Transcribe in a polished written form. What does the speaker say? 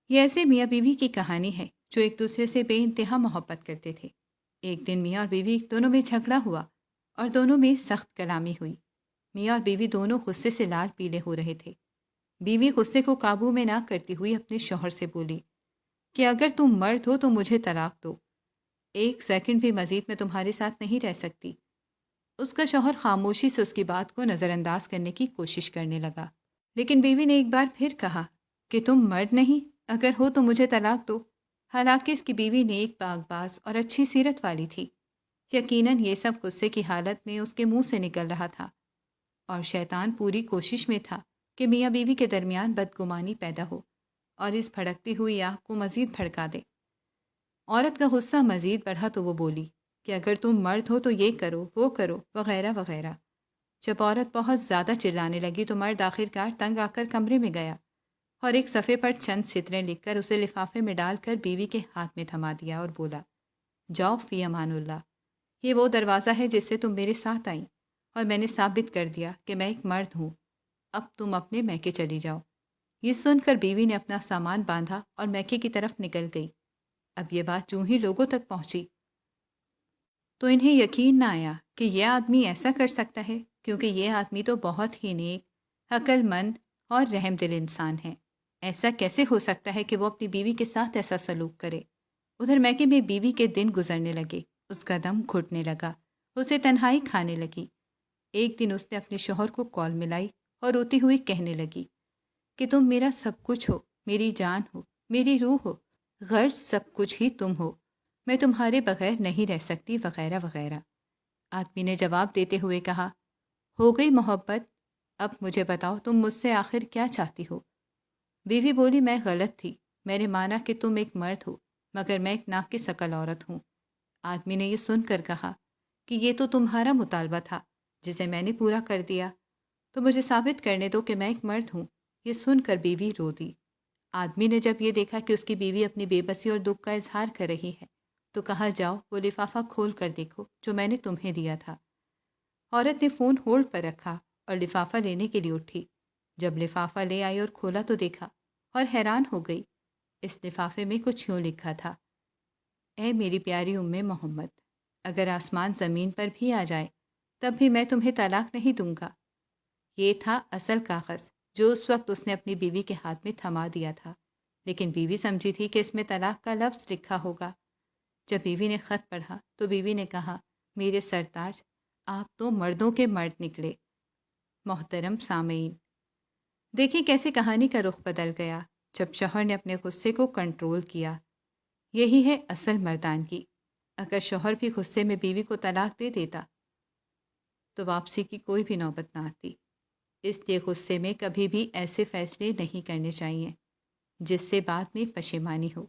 یہ ایسے میاں بیوی کی کہانی ہے جو ایک دوسرے سے بے انتہا محبت کرتے تھے۔ ایک دن میاں اور بیوی دونوں میں جھگڑا ہوا اور دونوں میں سخت کلامی ہوئی۔ میاں اور بیوی دونوں غصے سے لال پیلے ہو رہے تھے۔ بیوی غصے کو قابو میں نہ کرتی ہوئی اپنے شوہر سے بولی کہ اگر تم مرد ہو تو مجھے طلاق دو، ایک سیکنڈ بھی مزید میں تمہارے ساتھ نہیں رہ سکتی۔ اس کا شوہر خاموشی سے اس کی بات کو نظر انداز کرنے کی کوشش کرنے لگا، لیکن بیوی نے ایک بار پھر کہا کہ تم مرد نہیں، اگر ہو تو مجھے طلاق دو۔ حالانکہ اس کی بیوی نیک باغ باز اور اچھی سیرت والی تھی۔ یقیناً یہ سب غصے کی حالت میں اس کے منہ سے نکل رہا تھا، اور شیطان پوری کوشش میں تھا کہ میاں بیوی کے درمیان بدگمانی پیدا ہو اور اس بھڑکتی ہوئی آگ کو مزید بھڑکا دے۔ عورت کا غصہ مزید بڑھا تو وہ بولی کہ اگر تم مرد ہو تو یہ کرو، وہ کرو، وغیرہ وغیرہ۔ جب عورت بہت زیادہ چلانے لگی تو مرد آخرکار تنگ آ کر کمرے میں گیا اور ایک صفحے پر چند سطریں لکھ کر اسے لفافے میں ڈال کر بیوی کے ہاتھ میں تھما دیا اور بولا، جاؤ فی امان اللہ، یہ وہ دروازہ ہے جس سے تم میرے ساتھ آئیں، اور میں نے ثابت کر دیا کہ میں ایک مرد ہوں، اب تم اپنے میکے چلی جاؤ۔ یہ سن کر بیوی نے اپنا سامان باندھا اور میکے کی طرف نکل گئی۔ اب یہ بات جوں ہی لوگوں تک پہنچی تو انہیں یقین نہ آیا کہ یہ آدمی ایسا کر سکتا ہے، کیونکہ یہ آدمی تو بہت ہی نیک، عقل مند اور رحم دل انسان ہے۔ ایسا کیسے ہو سکتا ہے کہ وہ اپنی بیوی کے ساتھ ایسا سلوک کرے؟ ادھر میکے میں بیوی کے دن گزرنے لگے، اس کا دم گھٹنے لگا، اسے تنہائی کھانے لگی۔ ایک دن اس نے اپنے شوہر کو کال ملائی اور روتی ہوئی کہنے لگی کہ تم میرا سب کچھ ہو، میری جان ہو، میری روح ہو، غرض سب کچھ ہی تم ہو، میں تمہارے بغیر نہیں رہ سکتی، وغیرہ وغیرہ۔ آدمی نے جواب دیتے ہوئے کہا، ہو گئی محبت، اب مجھے بتاؤ تم مجھ سے آخر کیا چاہتی ہو؟ بیوی بولی، میں غلط تھی، میں نے مانا کہ تم ایک مرد ہو، مگر میں ایک ناقص عقل عورت ہوں۔ آدمی نے یہ سن کر کہا کہ یہ تو تمہارا مطالبہ تھا جسے میں نے پورا کر دیا، تو مجھے ثابت کرنے دو کہ میں ایک مرد ہوں۔ یہ سن کر بیوی رو دی۔ آدمی نے جب یہ دیکھا کہ اس کی بیوی اپنی بے بسی اور دکھ کا اظہار کر رہی ہے تو کہا، جاؤ وہ لفافہ کھول کر دیکھو جو میں نے تمہیں دیا تھا۔ عورت نے فون ہولڈ پر رکھا اور لفافہ لینے کے لیے اٹھی۔ جب لفافہ لے آئی اور کھولا تو دیکھا اور حیران ہو گئی۔ اس لفافے میں کچھ یوں لکھا تھا، اے میری پیاری محمد، اگر آسمان زمین پر بھی آ جائے تب بھی میں تمہیں طلاق نہیں دوں گا۔ یہ تھا اصل کاغذ جو اس وقت اس نے اپنی بیوی کے ہاتھ میں تھما دیا تھا، لیکن بیوی سمجھی تھی کہ اس میں طلاق کا لفظ لکھا ہوگا۔ جب بیوی نے خط پڑھا تو بیوی نے کہا، میرے سرتاج، آپ تو مردوں کے مرد نکلے۔ محترم سامعین، دیکھیں کیسے کہانی کا رخ بدل گیا جب شوہر نے اپنے غصے کو کنٹرول کیا۔ یہی ہے اصل مردانگی۔ اگر شوہر بھی غصے میں بیوی کو طلاق دے دیتا تو واپسی کی کوئی بھی نوبت نہ آتی۔ اس لیے غصے میں کبھی بھی ایسے فیصلے نہیں کرنے چاہیے جس سے بعد میں پشیمانی ہو۔